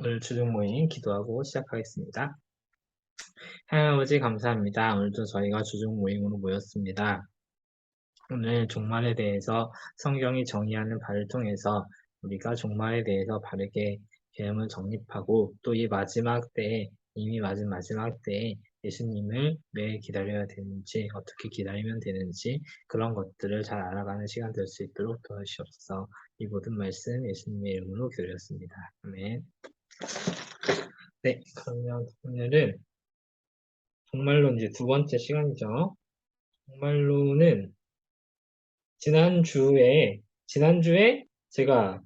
오늘 주중 모임 기도하고 시작하겠습니다. 하나님 아버지 감사합니다. 오늘도 저희가 주중 모임으로 모였습니다. 오늘 종말에 대해서 성경이 정의하는 바를 통해서 우리가 종말에 대해서 바르게 개념을 정립하고 또 이 마지막 때에 이미 맞은 마지막 때에 예수님을 왜 기다려야 되는지 어떻게 기다리면 되는지 그런 것들을 잘 알아가는 시간 될 수 있도록 도와주시옵소서. 이 모든 말씀 예수님의 이름으로 기도했습니다. 아멘. 네, 그러면 오늘은 종말로 이제 두 번째 시간이죠. 종말로는 지난주에 제가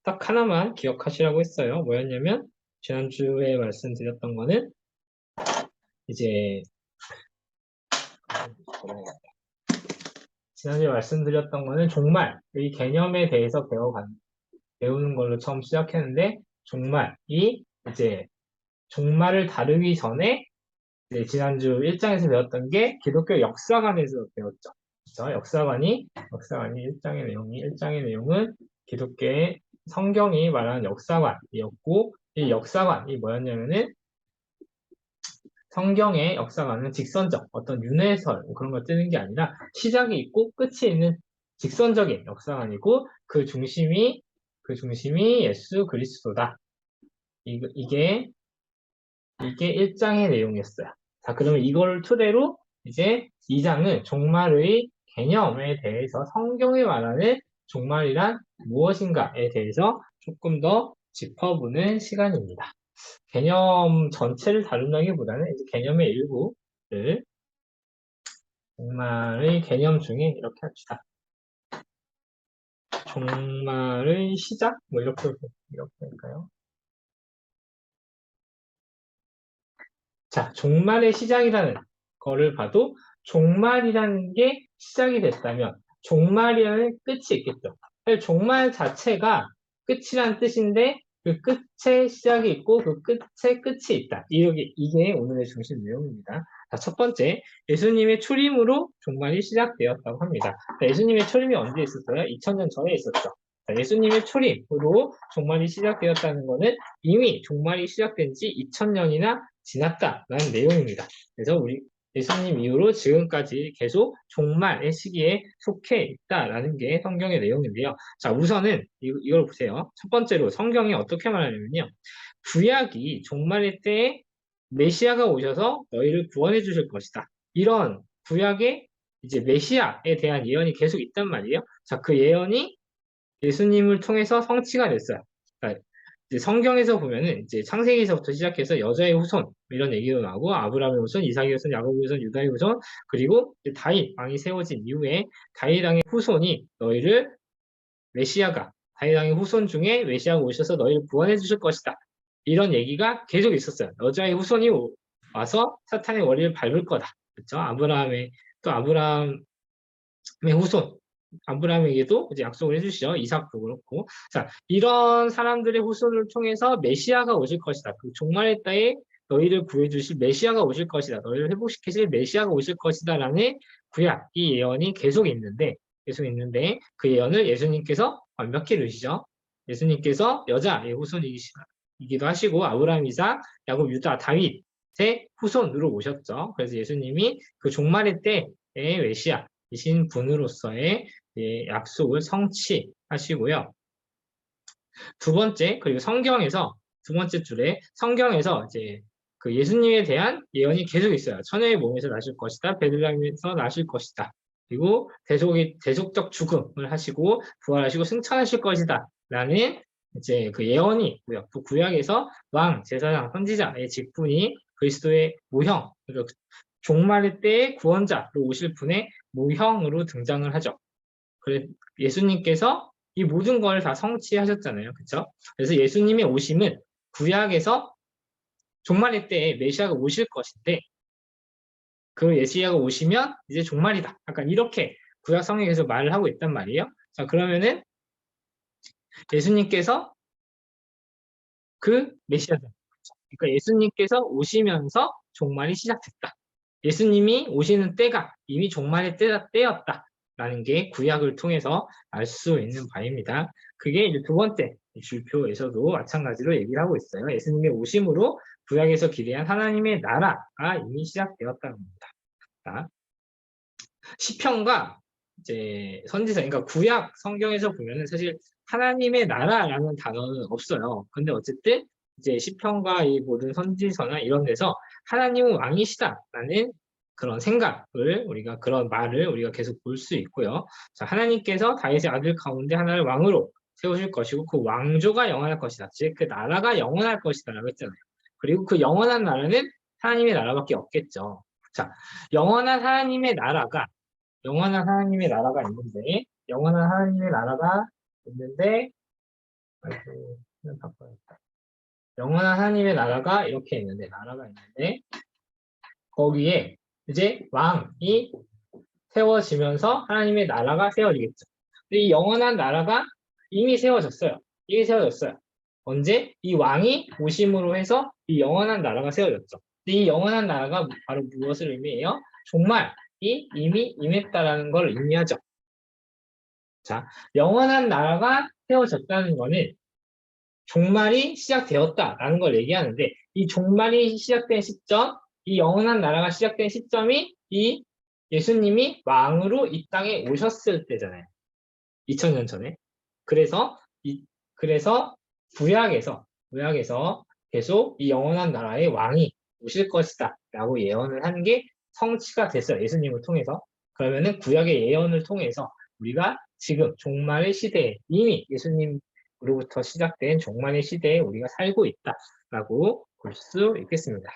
딱 하나만 기억하시라고 했어요. 뭐였냐면, 지난주에 말씀드렸던 거는 이제, 지난주에 말씀드렸던 거는 종말, 이 개념에 대해서 배우는 걸로 처음 시작했는데, 이제 종말을 다루기 전에 지난주 1장에서 배웠던 게 기독교 역사관에서 배웠죠. 그렇죠? 역사관이 1장의 내용은 기독교의 성경이 말하는 역사관이었고 이 역사관이 뭐였냐면은 성경의 역사관은 직선적 어떤 윤회설 그런 걸 뜨는 게 아니라 시작이 있고 끝이 있는 직선적인 역사관이고 그 중심이 예수 그리스도다. 이게 1장의 내용이었어요. 자, 그러면 이걸 토대로 이제 2장은 종말의 개념에 대해서 성경이 말하는 종말이란 무엇인가에 대해서 조금 더 짚어보는 시간입니다. 개념 전체를 다룬다기보다는 이제 개념의 일부를 종말의 개념 중에 이렇게 합시다. 종말의 시작? 이렇게 할까요? 자, 종말의 시작이라는 거를 봐도 종말이라는 게 시작이 됐다면 종말이라는 끝이 있겠죠. 종말 자체가 끝이란 뜻인데 그 끝에 시작이 있고 그 끝에 끝이 있다. 이게 오늘의 중심 내용입니다. 자, 첫 번째, 예수님의 출임으로 종말이 시작되었다고 합니다. 자, 예수님의 출임이 언제 있었어요? 2000년 전에 있었죠. 자, 예수님의 출임으로 종말이 시작되었다는 것은 이미 종말이 시작된 지 2000년이나 지났다라는 내용입니다. 그래서 우리 예수님 이후로 지금까지 계속 종말의 시기에 속해 있다라는 게 성경의 내용인데요. 자, 우선은 이걸 보세요. 첫 번째로 성경이 어떻게 말하냐면요. 구약이 종말의 때에 메시아가 오셔서 너희를 구원해 주실 것이다. 이런 구약의 이제 메시아에 대한 예언이 계속 있단 말이에요. 자, 그 예언이 예수님을 통해서 성취가 됐어요. 그러니까 이제 성경에서 보면은 이제 창세기에서부터 시작해서 여자의 후손 이런 얘기도 나오고 아브라함의 후손, 이삭의 후손, 야곱의 후손, 유다의 후손 그리고 다윗 왕이 세워진 이후에 다윗 왕의 후손이 다윗 왕의 후손 중에 메시아가 오셔서 너희를 구원해 주실 것이다. 이런 얘기가 계속 있었어요. 여자의 후손이 와서 사탄의 원리를 밟을 거다. 그렇죠? 아브라함의 후손 아브라함에게도 이제 약속을 해주시죠. 이삭도 그렇고. 자, 이런 사람들의 후손을 통해서 메시아가 오실 것이다. 그 종말의 때에 너희를 구해주실 메시아가 오실 것이다. 너희를 회복시키실 메시아가 오실 것이다. 라는 이 예언이 계속 있는데 그 예언을 예수님께서 완벽히 이루시죠. 예수님께서 여자의 후손이기도 하시고 아브라함, 이삭, 야곱, 유다, 다윗의 후손으로 오셨죠. 그래서 예수님이 그 종말의 때의 메시아 이신 분으로서의 약속을 성취하시고요. 그리고 두 번째 줄에 성경에서 이제 그 예수님에 대한 예언이 계속 있어요. 처녀의 몸에서 나실 것이다. 베들레헴에서 나실 것이다. 그리고 대속적 죽음을 하시고 부활하시고 승천하실 것이다. 라는 이제 그 예언이 있고요. 또 구약에서 왕, 제사장, 선지자의 직분이 그리스도의 모형, 종말의 때의 구원자로 오실 분의 모형으로 등장을 하죠. 그래 예수님께서 이 모든 걸 다 성취하셨잖아요. 그렇죠? 그래서 예수님의 오심은 구약에서 종말의 때에 메시아가 오실 것인데 그 메시아가 오시면 이제 종말이다. 약간 이렇게 구약 성경에서 말을 하고 있단 말이에요. 자, 그러면은 예수님께서 그 메시아다. 그러니까 예수님께서 오시면서 종말이 시작됐다. 예수님이 오시는 때가 이미 종말의 때였다. 라는 게 구약을 통해서 알 수 있는 바입니다. 그게 이제 두 번째 이 줄표에서도 마찬가지로 얘기를 하고 있어요. 예수님의 오심으로 구약에서 기대한 하나님의 나라가 이미 시작되었다는 겁니다. 자, 시편과 이제 선지서, 그러니까 구약 성경에서 보면은 사실 하나님의 나라라는 단어는 없어요. 근데 어쨌든 이제 시편과 이 모든 선지서나 이런 데서 하나님은 왕이시다라는 그런 생각을 우리가 그런 말을 우리가 계속 볼 수 있고요. 자, 하나님께서 다윗의 아들 가운데 하나를 왕으로 세우실 것이고 그 왕조가 영원할 것이다. 즉 그 나라가 영원할 것이다라고 했잖아요. 그리고 그 영원한 나라는 하나님의 나라밖에 없겠죠. 자, 영원한 하나님의 나라가 있는데, 아이고, 그냥 바꿔야겠다. 영원한 하나님의 나라가 이렇게 있는데, 거기에 이제 왕이 세워지면서 하나님의 나라가 세워지겠죠. 근데 이 영원한 나라가 이미 세워졌어요. 언제? 이 왕이 오심으로 해서 이 영원한 나라가 세워졌죠. 근데 이 영원한 나라가 바로 무엇을 의미해요? 종말이 이미 임했다라는 걸 의미하죠. 자, 영원한 나라가 세워졌다는 거는 종말이 시작되었다라는 걸 얘기하는데 이 종말이 시작된 시점, 이 영원한 나라가 시작된 시점이 이 예수님이 왕으로 이 땅에 오셨을 때잖아요. 2000년 전에. 그래서 그래서 구약에서 계속 이 영원한 나라의 왕이 오실 것이다 라고 예언을 한 게 성취가 됐어요. 예수님을 통해서. 그러면은 구약의 예언을 통해서 우리가 지금 종말의 시대에 이미 예수님으로부터 시작된 종말의 시대에 우리가 살고 있다라고 볼 수 있겠습니다.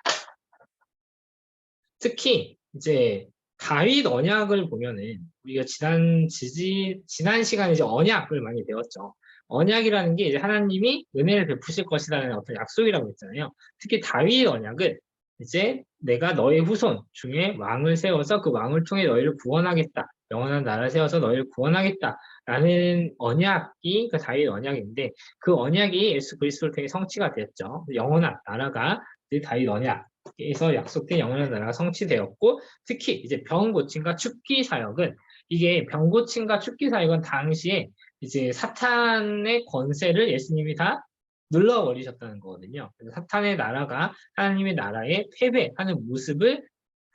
특히 이제 다윗 언약을 보면은 우리가 지난 시간에 이제 언약을 많이 배웠죠. 언약이라는 게 이제 하나님이 은혜를 베푸실 것이라는 어떤 약속이라고 했잖아요. 특히 다윗 언약은 이제 내가 너의 후손 중에 왕을 세워서 그 왕을 통해 너희를 구원하겠다. 영원한 나라를 세워서 너희를 구원하겠다. 라는 언약이 그 다윗 언약인데 그 언약이 예수 그리스도를 통해 성취가 되었죠. 영원한 나라가 다윗 언약에서 약속된 영원한 나라가 성취되었고 특히 이제 병 고침과 축기 사역은 이게 병 고침과 축기 사역은 당시에 이제 사탄의 권세를 예수님이 다 눌러버리셨다는 거거든요. 그래서 사탄의 나라가 하나님의 나라에 패배하는 모습을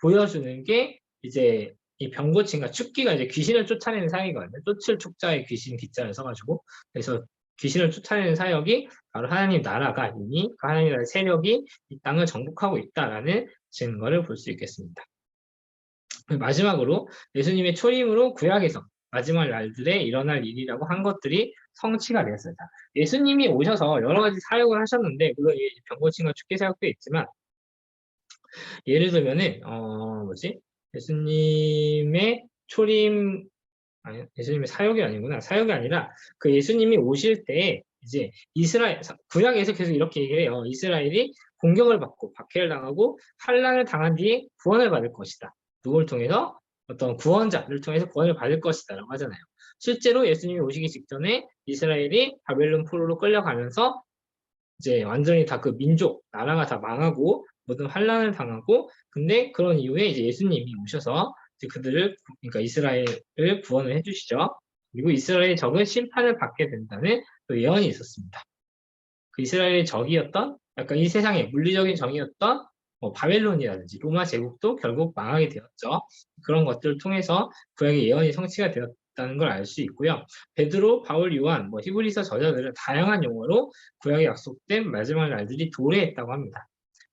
보여주는 게 이제 이 병고침과 축기가 이제 귀신을 쫓아내는 사역이거든요. 쫓을 축자에 귀신 기자를 써가지고 그래서 귀신을 쫓아내는 사역이 바로 하나님 나라가 이미 그 하나님 나라의 세력이 이 땅을 정복하고 있다라는 증거를 볼 수 있겠습니다. 마지막으로 예수님의 초림으로 구약에서 마지막 날들에 일어날 일이라고 한 것들이 성취가 되었습니다. 예수님이 오셔서 여러 가지 사역을 하셨는데 물론 병고침과 축기 사역도 있지만 예를 들면은 예수님의 초림 아니 예수님의 사역이 아니구나. 사역이 아니라 그 예수님이 오실 때 이제 구약에서 계속 이렇게 얘기를 해요. 이스라엘이 공격을 받고 박해를 당하고 환난을 당한 뒤에 구원을 받을 것이다. 누굴 통해서? 어떤 구원자를 통해서 구원을 받을 것이다 라고 하잖아요. 실제로 예수님이 오시기 직전에 이스라엘이 바벨론 포로로 끌려가면서 이제 완전히 다 그 민족, 나라가 다 망하고 모든 환난을 당하고 근데 그런 이후에 이제 예수님이 오셔서 이제 그러니까 이스라엘을 구원을 해주시죠. 그리고 이스라엘의 적은 심판을 받게 된다는 또 예언이 있었습니다. 그 이스라엘의 적이었던 약간 이 세상의 물리적인 적이었던 바벨론이라든지 로마 제국도 결국 망하게 되었죠. 그런 것들을 통해서 구약의 예언이 성취가 되었다는 걸 알 수 있고요. 베드로, 바울, 요한, 히브리서 저자들은 다양한 용어로 구약에 약속된 마지막 날들이 도래했다고 합니다.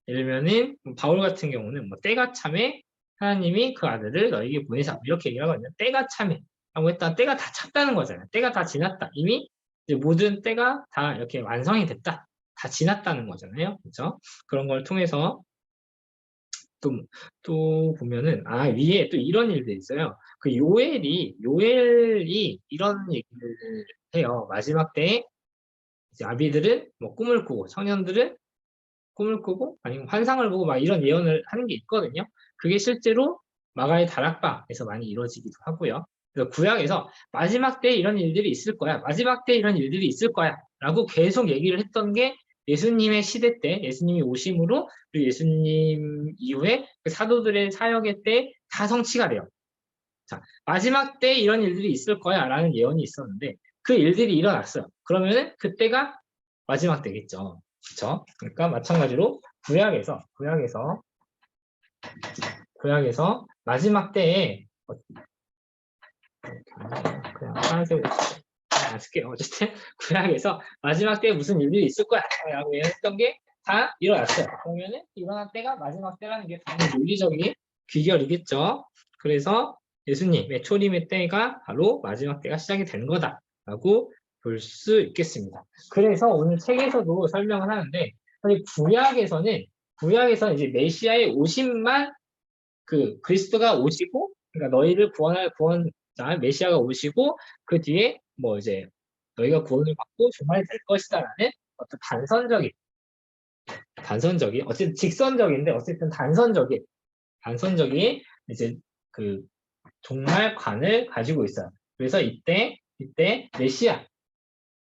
예를 들면은 바울 같은 경우는 때가 참에 하나님이 그 아들을 너에게 보내사 이렇게 얘기를 하거든요. 때가 참에 라고 했다. 때가 다 찼다는 거잖아요. 때가 다 지났다. 이미 이제 모든 때가 다 이렇게 완성이 됐다. 다 지났다는 거잖아요. 그렇죠? 그런 걸 통해서 또 보면은 위에 또 이런 일들이 있어요. 그 요엘이 이런 얘기를 해요. 마지막 때에 이제 아비들은 꿈을 꾸고 청년들은 꿈을 꾸고 아니면 환상을 보고 막 이런 예언을 하는 게 있거든요. 그게 실제로 마가의 다락방에서 많이 이루어지기도 하고요. 그래서 구약에서 마지막 때 이런 일들이 있을 거야. 마지막 때 이런 일들이 있을 거야. 라고 계속 얘기를 했던 게 예수님의 시대 때 예수님이 오심으로 그리고 예수님 이후에 그 사도들의 사역의 때 다 성취가 돼요. 자, 마지막 때 이런 일들이 있을 거야 라는 예언이 있었는데 그 일들이 일어났어요. 그러면은 그때가 마지막 때겠죠. 그렇죠? 그러니까 마찬가지로 구약에서 마지막 때에 그냥 파란색으로 안 쓸게요. 어쨌든 구약에서 마지막 때에 무슨 일이 있을 거야 라고 했던 게 다 일어났어요. 그러면은 일어난 때가 마지막 때라는 게 당연히 논리적인 귀결이겠죠. 그래서 예수님의 초림의 때가 바로 마지막 때가 시작이 된 거다라고 볼 수 있겠습니다. 그래서 오늘 책에서도 설명을 하는데 사실 구약에서는 이제 메시아의 오심만 그 그리스도가 오시고 그러니까 너희를 구원할 구원자 메시아가 오시고 그 뒤에 뭐 이제 너희가 구원을 받고 종말이 될 것이다라는 어떤 단선적인 어쨌든 직선적인데 어쨌든 단선적인 이제 그 종말관을 가지고 있어요. 그래서 이때 메시아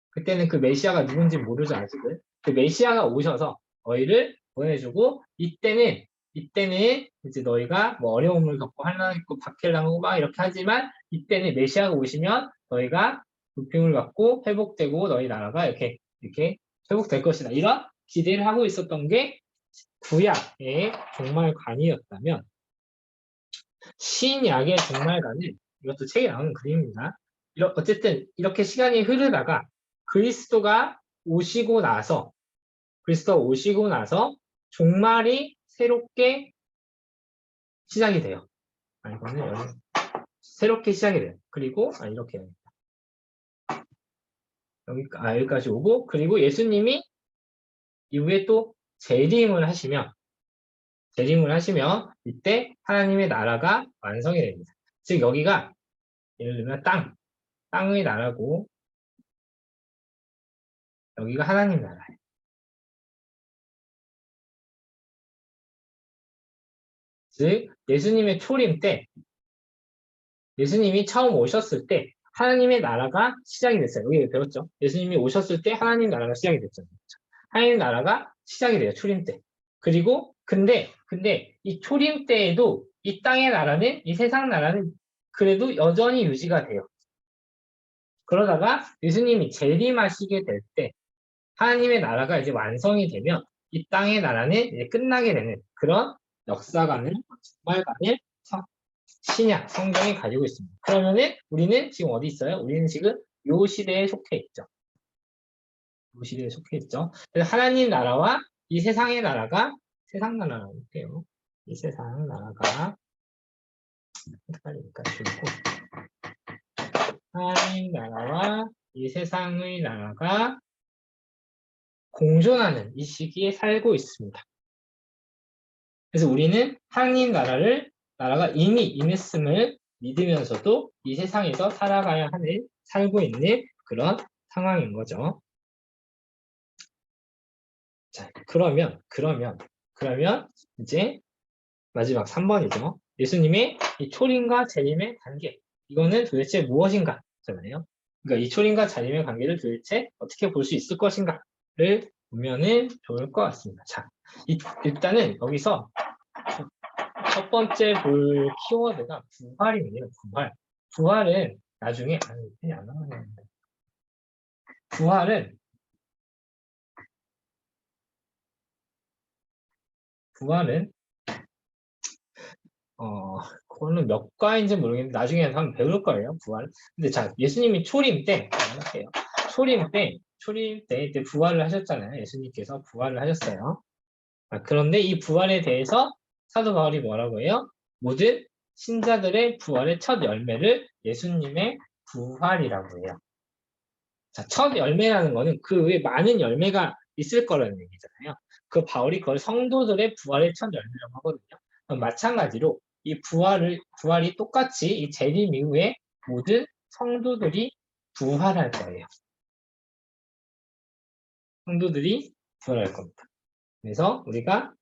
그때는 그 메시아가 누군지 모르죠 아직은. 그 메시아가 오셔서 너희를 보내주고 이때는 이제 너희가 뭐 어려움을 겪고 환난을 겪고 박해를 당하고 막 이렇게 하지만 이때는 메시아가 오시면 너희가 불평을 받고 회복되고 너희 나라가 이렇게 회복될 것이다. 이런 기대를 하고 있었던 게 구약의 종말관이었다면 신약의 종말관은 이것도 책에 나오는 그림입니다. 어쨌든 이렇게 시간이 흐르다가 그리스도가 오시고 나서 종말이 새롭게 시작이 돼요. 이거는 새롭게 시작이 돼요. 그리고 이렇게 여기까지 오고 그리고 예수님이 이후에 또 재림을 하시면 이때 하나님의 나라가 완성이 됩니다. 즉 여기가 예를 들면 땅의 나라고 여기가 하나님 나라예요. 즉 예수님의 초림 때 예수님이 처음 오셨을 때 하나님의 나라가 시작이 됐어요. 여기 배웠죠? 예수님이 오셨을 때 하나님 나라가 시작이 됐죠. 하나님 나라가 시작이 돼요. 초림 때. 그리고 근데 이 초림 때에도 이 땅의 나라는 이 세상 나라는 그래도 여전히 유지가 돼요. 그러다가 예수님이 재림하시게 될 때 하나님의 나라가 이제 완성이 되면 이 땅의 나라는 이제 끝나게 되는 그런 역사관을 종말관을 신약 성경이 가지고 있습니다. 그러면은 우리는 지금 어디 있어요? 우리는 지금 요 시대에 속해 있죠. 요 시대에 속해 있죠. 그래서 하나님 나라와 이 세상의 나라가 세상 나라라고 할게요. 이 세상 나라가 헷갈리니까 줄고 하나님 나라와 이 세상의 나라가 공존하는 이 시기에 살고 있습니다. 그래서 우리는 하나님 나라가 이미 임했음을 믿으면서도 이 세상에서 살고 있는 그런 상황인 거죠. 자, 그러면 이제 마지막 3번이죠. 예수님의 이 초림과 재림의 관계. 이거는 도대체 무엇인가? 잖아요. 그러니까 이 초림과 재림의 관계를 도대체 어떻게 볼 수 있을 것인가를 보면은 좋을 것 같습니다. 자, 일단은 여기서 첫 번째 볼 키워드가 부활입니다. 부활은 나중에 펜이 안 나가는데 부활은 그거는 몇 과인지 모르겠는데 나중에 한번 배울 거예요. 부활. 근데 자, 예수님이 초림 때 할게요. 초림 때 이때 부활을 하셨잖아요. 예수님께서 부활을 하셨어요. 그런데 이 부활에 대해서 사도 바울이 뭐라고 해요? 모든 신자들의 부활의 첫 열매를 예수님의 부활이라고 해요. 자, 첫 열매라는 거는 그 외에 많은 열매가 있을 거라는 얘기잖아요. 그 바울이 그걸 성도들의 부활의 첫 열매라고 하거든요. 마찬가지로 이 부활이 똑같이 이 재림 이후에 모든 성도들이 부활할 거예요. 성도들이 부활할 겁니다. 그래서 우리가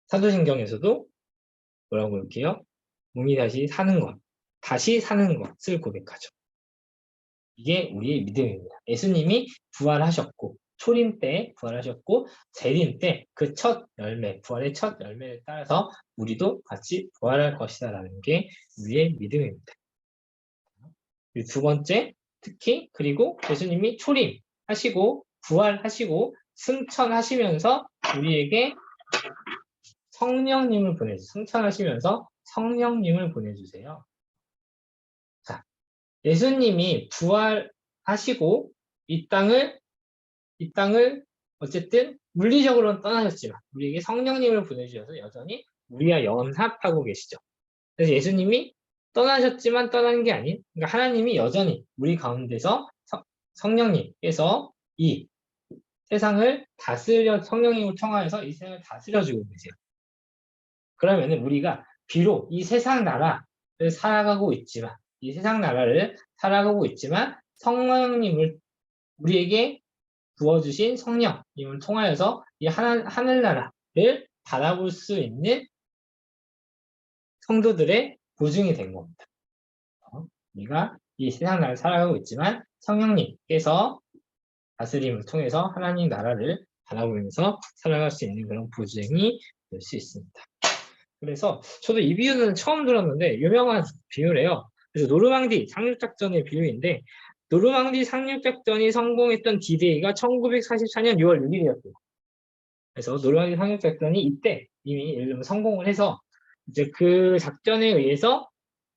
사도신경에서도 뭐라고 볼게요? 몸이 다시 사는 것을 고백하죠. 이게 우리의 믿음입니다. 예수님이 부활하셨고 초림 때 부활하셨고 재림 때 그 첫 열매, 부활의 첫 열매를 따라서 우리도 같이 부활할 것이다라는 게 우리의 믿음입니다. 두 번째, 특히 그리고 예수님이 초림, 하시고 부활하시고 승천하시면서 우리에게 성령님을 보내주세요. 승천하시면서 성령님을 보내주세요. 자, 예수님이 부활하시고 이 땅을 어쨌든 물리적으로는 떠나셨지만 우리에게 성령님을 보내주셔서 여전히 우리와 연합하고 계시죠. 그래서 예수님이 떠나셨지만 떠난 게 아닌, 그러니까 하나님이 여전히 우리 가운데서 성령님께서 이 세상을 성령님을 통하여서 이 세상을 다스려주고 계세요. 그러면은 우리가 비록 이 세상 나라를 살아가고 있지만, 이 세상 나라를 살아가고 있지만 성령님을 우리에게 부어주신 성령님을 통하여서 이 하늘나라를 바라볼 수 있는 성도들의 보증이 된 겁니다. 우리가 이 세상 나라를 살아가고 있지만 성령님께서 다스림을 통해서 하나님 나라를 바라보면서 살아갈 수 있는 그런 보증이 될 수 있습니다. 그래서 저도 이 비유는 처음 들었는데 유명한 비유래요. 그래서 노르망디 상륙작전의 비유인데 노르망디 상륙작전이 성공했던 D-Day가 1944년 6월 6일이었어요. 그래서 노르망디 상륙작전이 이때 이미 예를 들면 성공을 해서 이제 그 작전에 의해서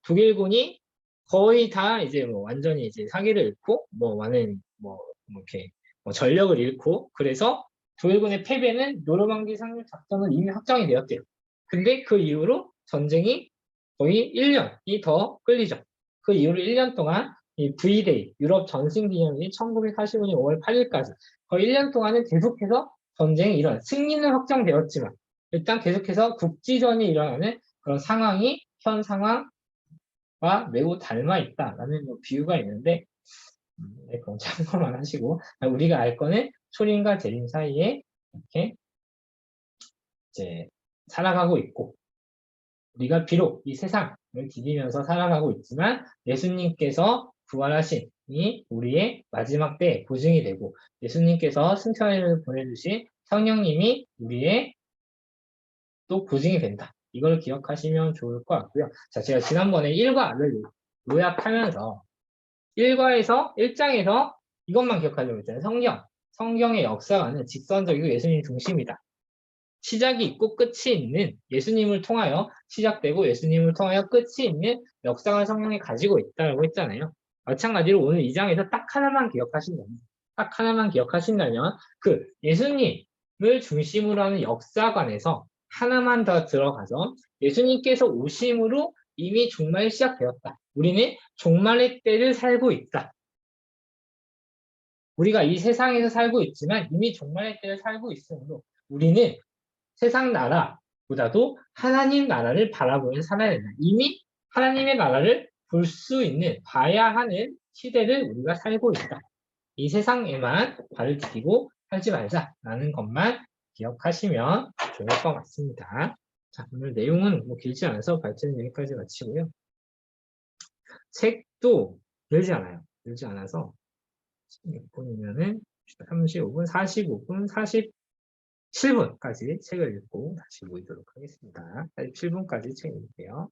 독일군이 거의 다 이제 뭐 완전히 이제 사기를 잃고 뭐 많은 뭐 이렇게 뭐 전력을 잃고 그래서 독일군의 패배는 노르망디 상륙 작전은 이미 확정이 되었대요. 근데 그 이후로 전쟁이 거의 1년이 더 끌리죠. 그 이후로 1년 동안 이 V-Day 유럽 전승 기념일 1945년 5월 8일까지 거의 1년 동안은 계속해서 전쟁이 승리는 확정되었지만 일단 계속해서 국지전이 일어나는 그런 상황이 현 상황 와 매우 닮아 있다라는 비유가 있는데 네, 그건 참고만 하시고 우리가 알 거는 초림과 재림 사이에 이렇게 이제 살아가고 있고 우리가 비록 이 세상을 디디면서 살아가고 있지만 예수님께서 부활하신이 우리의 마지막 때의 보증이 되고 예수님께서 승천을 보내주신 성령님이 우리의 또 보증이 된다. 이걸 기억하시면 좋을 것 같고요. 자, 제가 지난번에 1과를 요약하면서 1장에서 이것만 기억하려고 했잖아요. 성경의 역사관은 직선적이고 예수님 중심이다. 시작이 있고 끝이 있는 예수님을 통하여 시작되고 예수님을 통하여 끝이 있는 역사관 성경이 가지고 있다고 했잖아요. 마찬가지로 오늘 2장에서 딱 하나만 기억하신다면 그 예수님을 중심으로 하는 역사관에서 하나만 더 들어가서 예수님께서 오심으로 이미 종말이 시작되었다. 우리는 종말의 때를 살고 있다. 우리가 이 세상에서 살고 있지만 이미 종말의 때를 살고 있으므로 우리는 세상 나라보다도 하나님 나라를 바라보면서 살아야 된다. 이미 하나님의 나라를 볼 수 있는, 봐야 하는 시대를 우리가 살고 있다. 이 세상에만 발을 디디고 살지 말자라는 것만 기억하시면 좋을 것 같습니다. 자, 오늘 내용은 뭐 길지 않아서 발제는 여기까지 마치고요. 책도 길지 않아요. 길지 않아서 16분이면은 35분, 45분, 47분까지 책을 읽고 다시 모이도록 하겠습니다. 47분까지 책 읽을게요.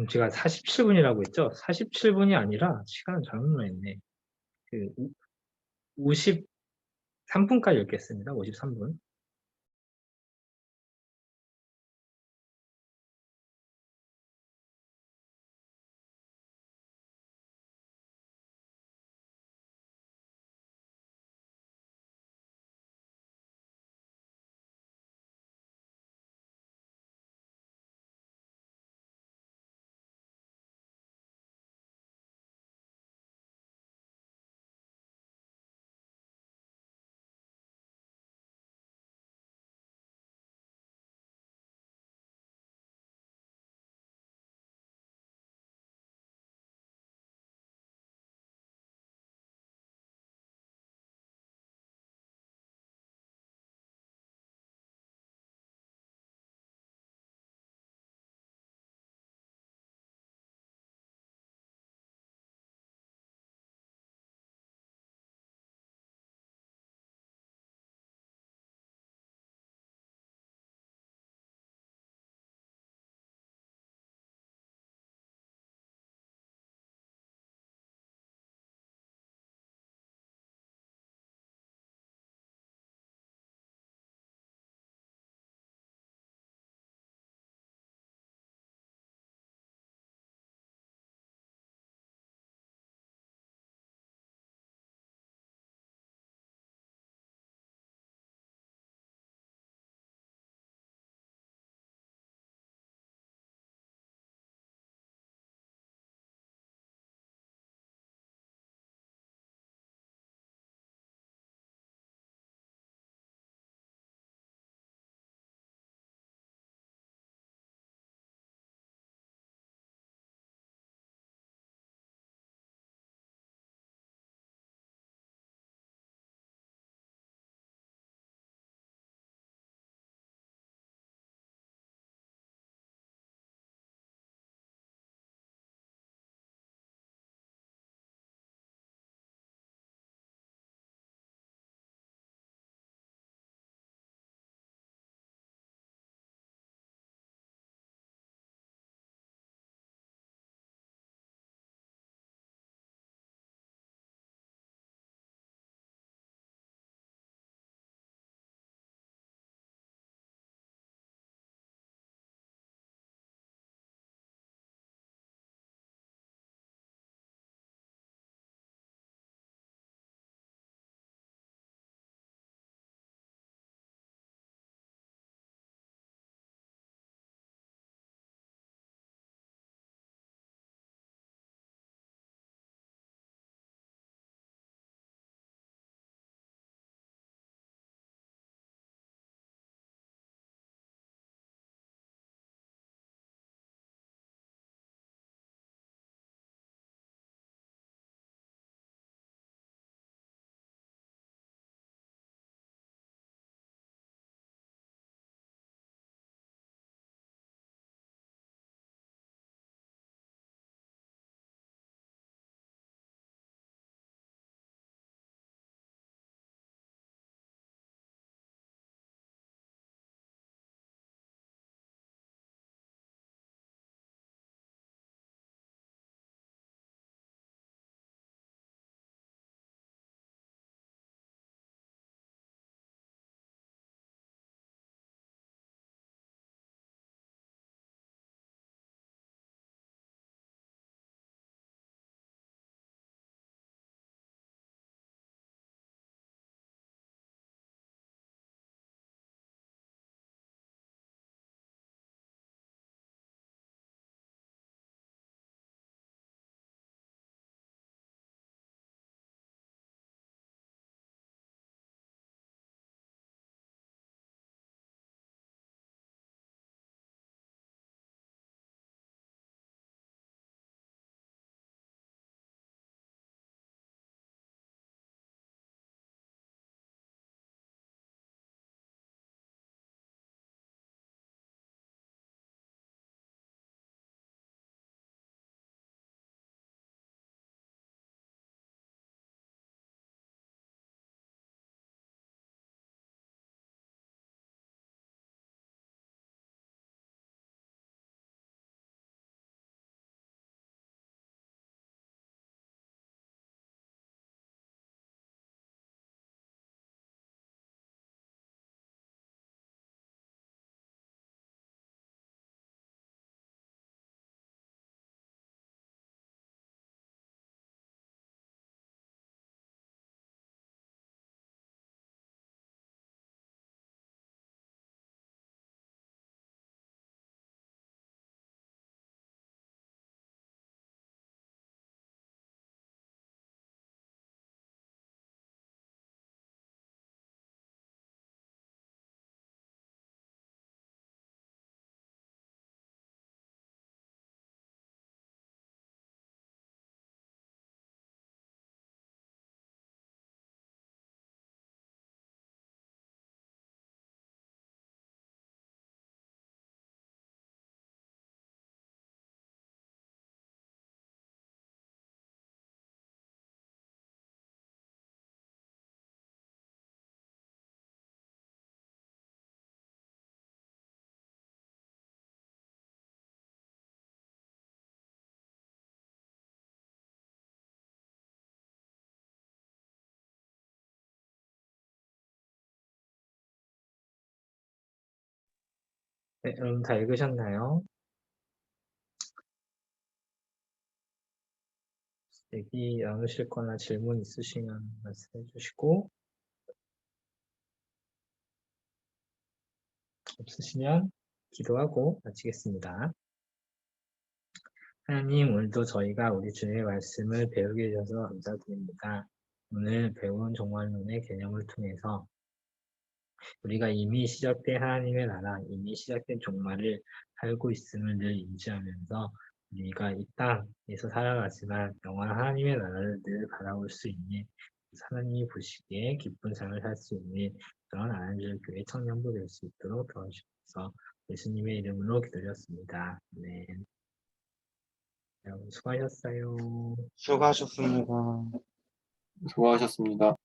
제가 47분이라고 했죠? 47분이 아니라 시간을 잘못 넣었네. 53분까지 읽겠습니다. 53분. 네, 여러분 다 읽으셨나요? 얘기 나누실 거나 질문 있으시면 말씀해 주시고, 없으시면 기도하고 마치겠습니다. 하나님, 오늘도 저희가 우리 주님의 말씀을 배우게 해주셔서 감사드립니다. 오늘 배운 종말론의 개념을 통해서 우리가 이미 시작된 하나님의 나라, 이미 시작된 종말을 알고 있음을 늘 인지하면서 우리가 이 땅에서 살아가지만 영원한 하나님의 나라를 늘 바라볼 수 있는, 하나님이 보시기에 기쁜 삶을 살 수 있는 그런 아름다운 교회 청년부 될 수 있도록 도와주셔서 예수님의 이름으로 기도드렸습니다. 네. 여러분 수고하셨어요. 수고하셨습니다. 수고하셨습니다.